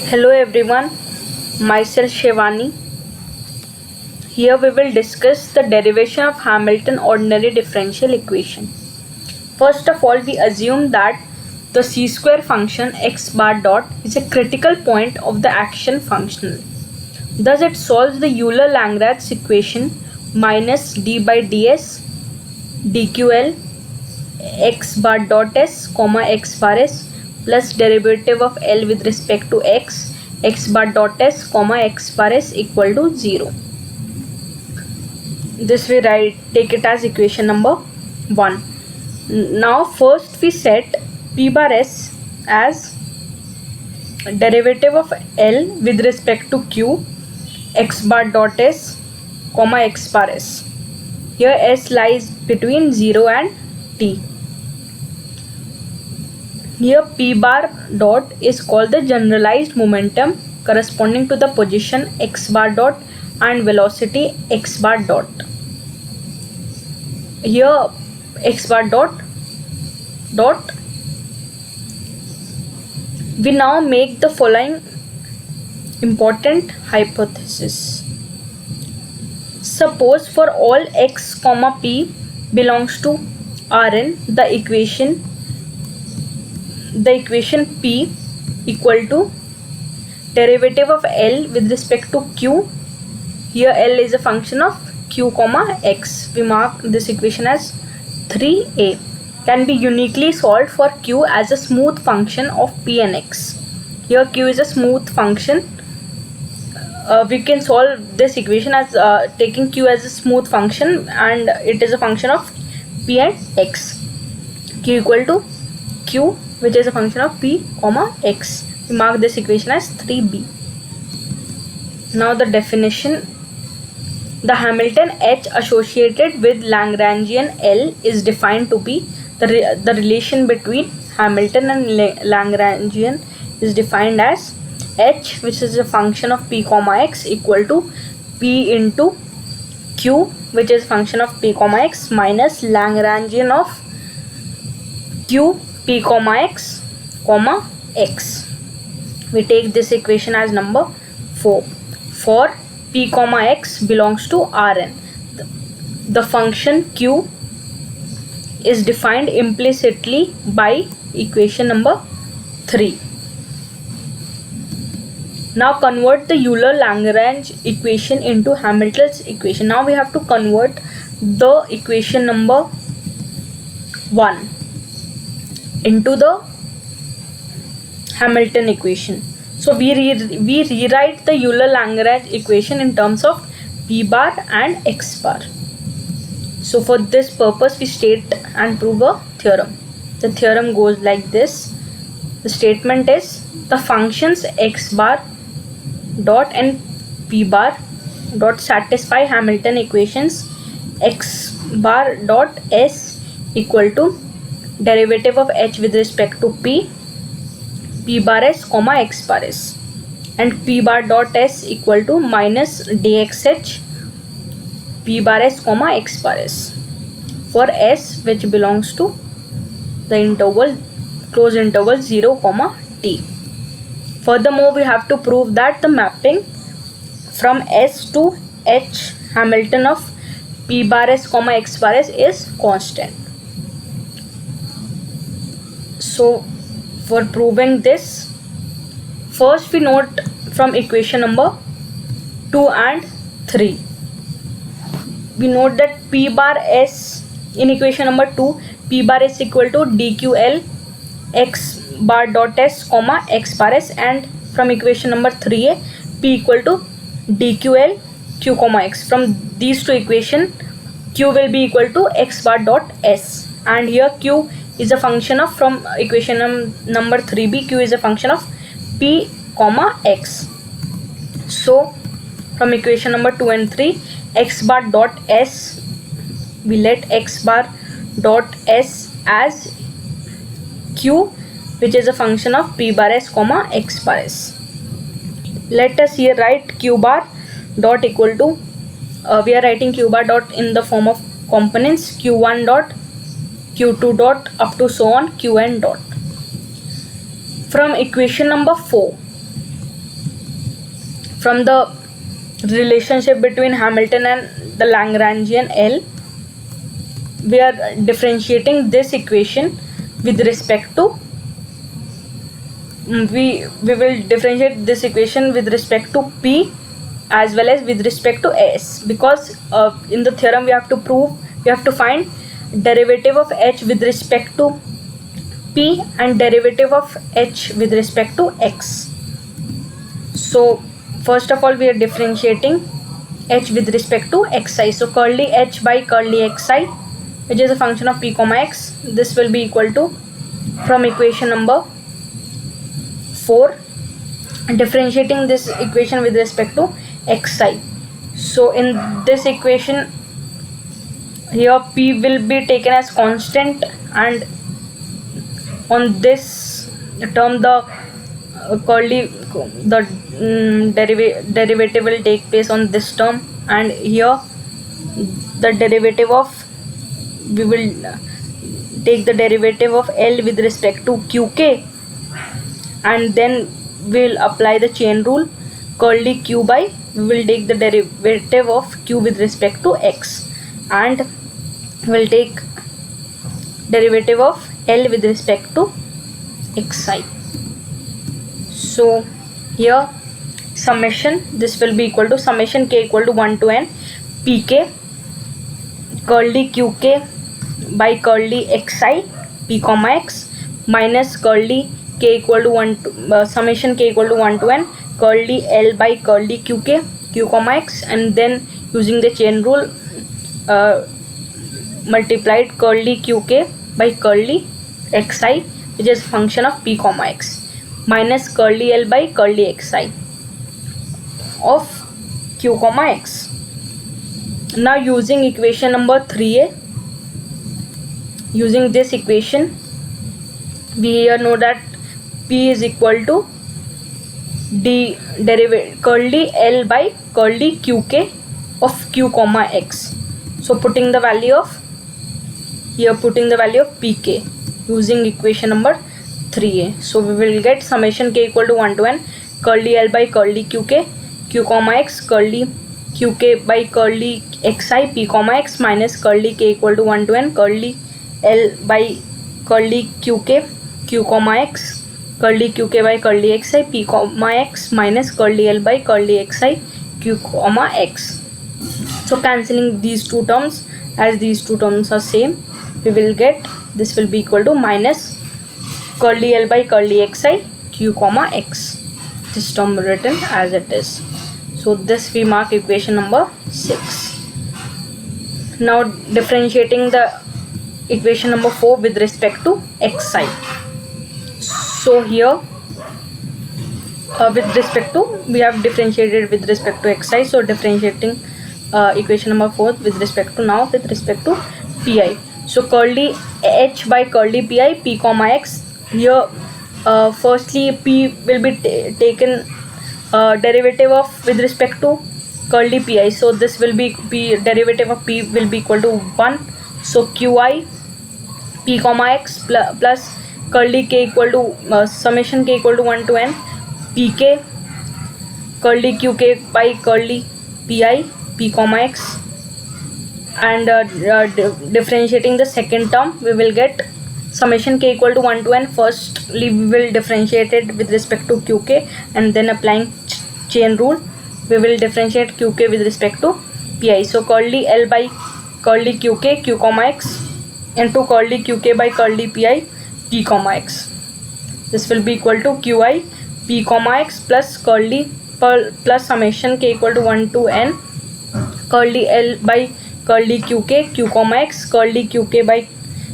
Hello everyone, myself Shivani. Here we will discuss the derivation of Hamilton ordinary differential equation. First of all, we assume that the c-square function x bar dot is a critical point of the action functional. Thus it solves the Euler-Lagrange equation minus d by ds dql x bar dot s comma x bar s plus derivative of L with respect to x bar dot s comma x bar s equal to 0. This we take it as equation number 1. Now first we set p bar s as derivative of L with respect to q x bar dot s comma x bar s. Here s lies between 0 and t. Here p bar dot is called the generalized momentum corresponding to the position x bar dot and velocity x bar dot. Here x bar dot. We now make the following important hypothesis. Suppose for all x comma p belongs to Rn, the equation p equal to derivative of L with respect to q. Here L is a function of q comma x. We mark this equation as 3a. Can be uniquely solved for q as a smooth function of p and x. Here q is a smooth function. We can solve this equation as taking q as a smooth function, and it is a function of p and x. Q equal to q, which is a function of p comma x. We mark this equation as 3b. Now the definition. The Hamilton H associated with Lagrangian L is defined to be the relation between Hamilton and Lagrangian is defined as H, which is a function of p comma x, equal to p into q, which is a function of p comma x, minus Lagrangian of q p comma x comma x. We take this equation as number 4. For p comma x belongs to Rn, the function q is defined implicitly by equation number 3. Now convert the Euler-Lagrange equation into Hamilton's equation. Now we have to convert the equation number 1 into the Hamilton equation. So we rewrite the Euler-Lagrange equation in terms of p bar and x bar. So for this purpose we state and prove a theorem. The theorem goes like this. The statement is the functions x bar dot and p bar dot satisfy Hamilton equations x bar dot s equal to derivative of h with respect to p bar s comma x bar s, and p bar dot s equal to minus dxh p bar s comma x bar s for s which belongs to the interval closed interval 0 comma t. Furthermore, we have to prove that the mapping from s to h Hamilton of p bar s comma x bar s is constant. So for proving this, first we note from equation number 2 and 3. We note that p bar s in equation number 2, p bar s equal to dql x bar dot s comma x bar s, and from equation number 3a, p equal to dql q comma x. From these two equations, q will be equal to x bar dot s, and here q is a function of, from equation number 3b, q is a function of p comma x. So from equation number 2 and 3, x bar dot s, we let x bar dot s as q, which is a function of p bar s comma x bar s. Let us here write q bar dot equal to, we are writing q bar dot in the form of components q1 dot, q2 dot, up to so on qn dot. From equation number 4, from the relationship between Hamilton and the Lagrangian L, we are differentiating this equation with respect to we will differentiate this equation with respect to P as well as with respect to S, because in the theorem we have to find derivative of H with respect to P and derivative of H with respect to X. So first of all we are differentiating H with respect to Xi. So curly H by curly Xi, which is a function of P comma X, this will be equal to, from equation number 4, differentiating this equation with respect to Xi. So in this equation here P will be taken as constant, and on this term the derivative will take place on this term, and here the derivative of, we will take the derivative of L with respect to Qk, and then we'll apply the chain rule, curly Q by, we will take the derivative of Q with respect to X, and we'll take derivative of L with respect to Xi. So here summation, this will be equal to summation k equal to 1 to n pk curly qk by curly xi p comma x minus curly k equal to 1 to summation k equal to 1 to n curly L by curly qk q comma x, and then using the chain rule multiplied curly qk by curly xi, which is function of p comma x, minus curly L by curly xi of q comma x. Now using equation number 3a, using this equation we here know that P is equal to derivative curly L by curly qk of q comma x. So putting the value of pk using equation number 3a, so we will get summation k equal to 1 to n curly L by curly qk q comma x curly qk by curly xi p comma x minus curly k equal to 1 to n curly L by curly qk q comma x curly qk by curly xi p comma x minus curly L by curly xi q comma x. So cancelling these two terms, as these two terms are same, we will get, this will be equal to minus curly L by curly xi q comma x, this term written as it is. So this we mark equation number 6. Now differentiating the equation number 4 with respect to xi. So here with respect to, we have differentiated with respect to xi, so differentiating equation number 4 with respect to, now with respect to pi. So curly h by curly pi p comma x, here firstly p will be taken derivative of with respect to curly pi, so this will be p, derivative of p will be equal to 1, so qi p comma x plus curly k equal to summation k equal to 1 to n pk curly qk by curly pi p comma x, and differentiating the second term we will get summation k equal to 1 to n. Firstly we will differentiate it with respect to qk, and then applying chain rule we will differentiate qk with respect to pi. So curly L by curly qk q comma x into curly qk by curly pi p comma x, this will be equal to qi p comma x plus curly plus summation k equal to 1 to n curly L by curly qk q comma x curly qk by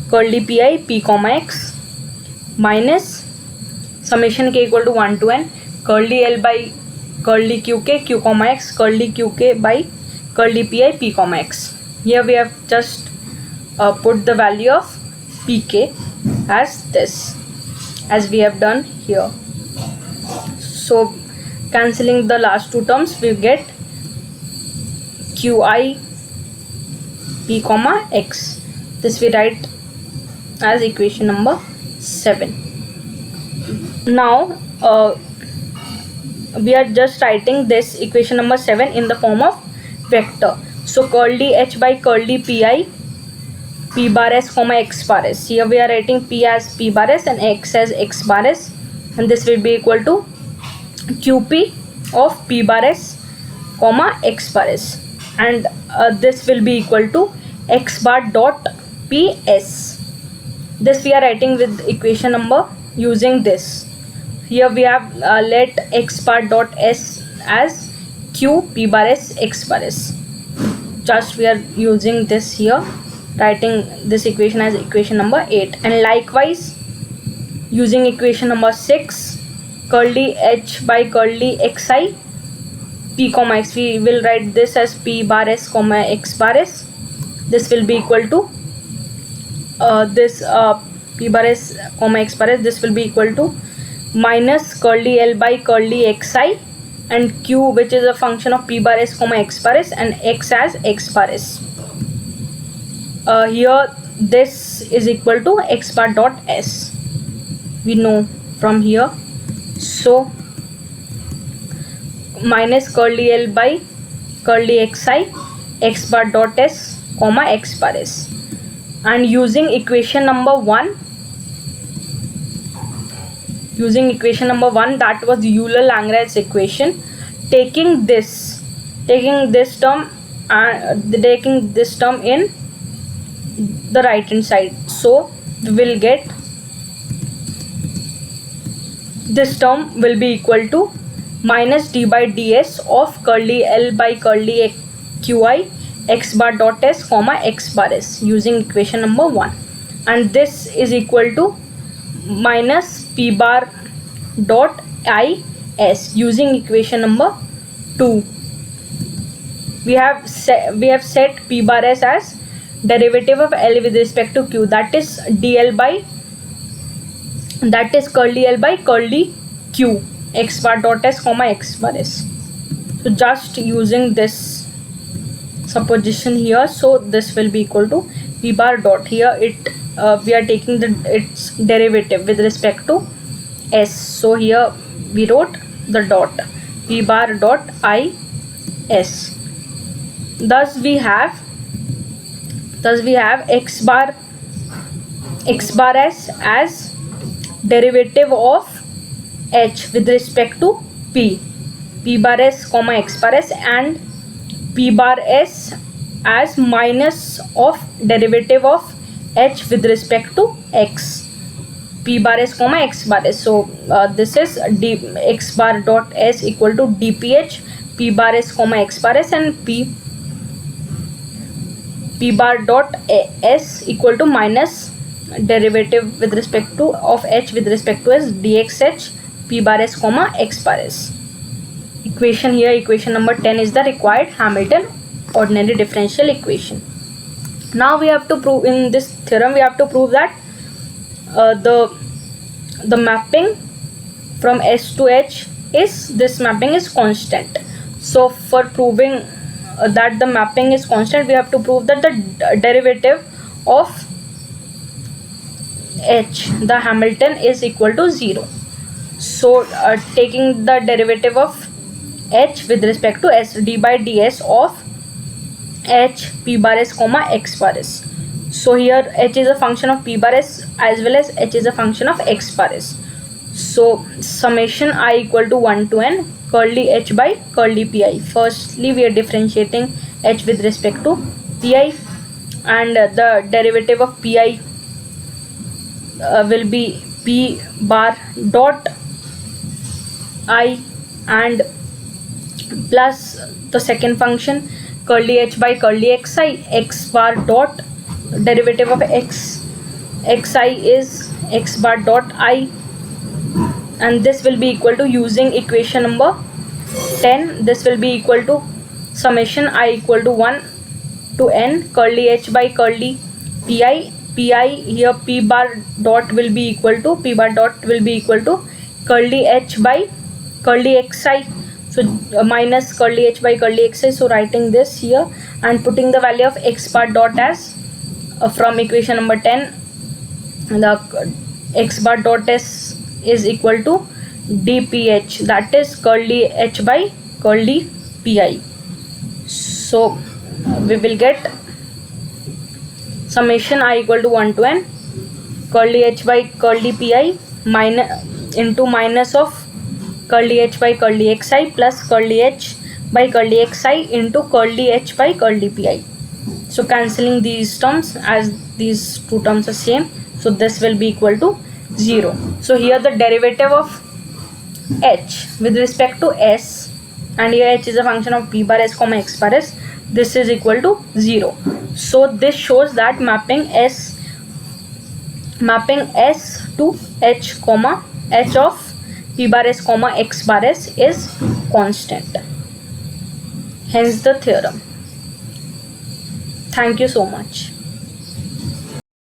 curly pi p comma x minus summation k equal to 1 to n curly L by curly qk q comma x curly qk by curly pi p comma x. Here we have just put the value of pk as this, as we have done here. So cancelling the last two terms we get qi p comma x, this we write as equation number 7. Now we are just writing this equation number 7 in the form of vector. So curly h by curly pi, p bar s comma x bar s. Here we are writing p as p bar s and x as x bar s, and this will be equal to qp of p bar s comma x bar s, and this will be equal to x bar dot ps. This we are writing with equation number using this. Here we have let x bar dot s as q p bar s x bar s. Just we are using this here, writing this equation as equation number 8. And likewise, using equation number 6, curly h by curly xi p comma x, we will write this as p bar s comma x bar s. This will be equal to this p bar s comma x bar s. This will be equal to minus curly l by curly xi and q, which is a function of p bar s comma x bar s, and x as x bar s. Here this is equal to x bar dot s, we know from here. So minus curly l by curly xi x bar dot s comma x bar s. And using equation number 1, that was Euler-Lagrange equation, taking this term in the right hand side. So we will get this term will be equal to minus d by ds of curly l by curly qi x bar dot s comma x bar s, using equation number 1, and this is equal to minus p bar dot I s, using equation number 2. We have set p bar s as derivative of l with respect to q, that is curly l by curly q x bar dot s comma x bar s. So just using this supposition here, so this will be equal to p bar dot, here we are taking its derivative with respect to s, so here we wrote the dot p bar dot I s. Thus we have x bar s as derivative of h with respect to p bar s comma x bar s, and p bar s as minus of derivative of h with respect to x, p bar s comma x bar s. So this is x bar dot s equal to dph p bar s comma x bar s, and p bar dot s equal to minus derivative with respect to of h with respect to s dxh p bar s comma x bar s. Equation here, equation number 10, is the required Hamilton ordinary differential equation. Now we have to prove, in this theorem we have to prove that the mapping from s to h this mapping is constant. So for proving that the mapping is constant, we have to prove that the derivative of h, the Hamilton, is equal to 0. So taking the derivative of h with respect to s, d by ds of h p bar s comma x bar s. So here h is a function of p bar s as well as h is a function of x bar s. So summation I equal to 1 to n curly h by curly pi. Firstly we are differentiating h with respect to pi, and the derivative of pi will be p bar dot I and plus the second function curly h by curly xi x bar dot derivative of xi is x bar dot I, and this will be equal to, using equation number 10, this will be equal to summation I equal to 1 to n curly h by curly pi. Here p bar dot will be equal to curly h by curly xi, so minus curly h by curly xi. So writing this here and putting the value of x bar dot as from equation number 10, the x bar dot s is equal to dph, that is curly h by curly pi. So we will get summation I equal to 1 to n curly h by curly pi minus of curly h by curly xi plus curly h by curly xi into curly h by curly pi. So cancelling these terms, as these two terms are same, so this will be equal to 0. So here the derivative of h with respect to s, and here h is a function of p bar s comma x bar s, this is equal to 0. So this shows that mapping s to h comma h of p bar s comma x bar s is constant. Hence the theorem. Thank you so much.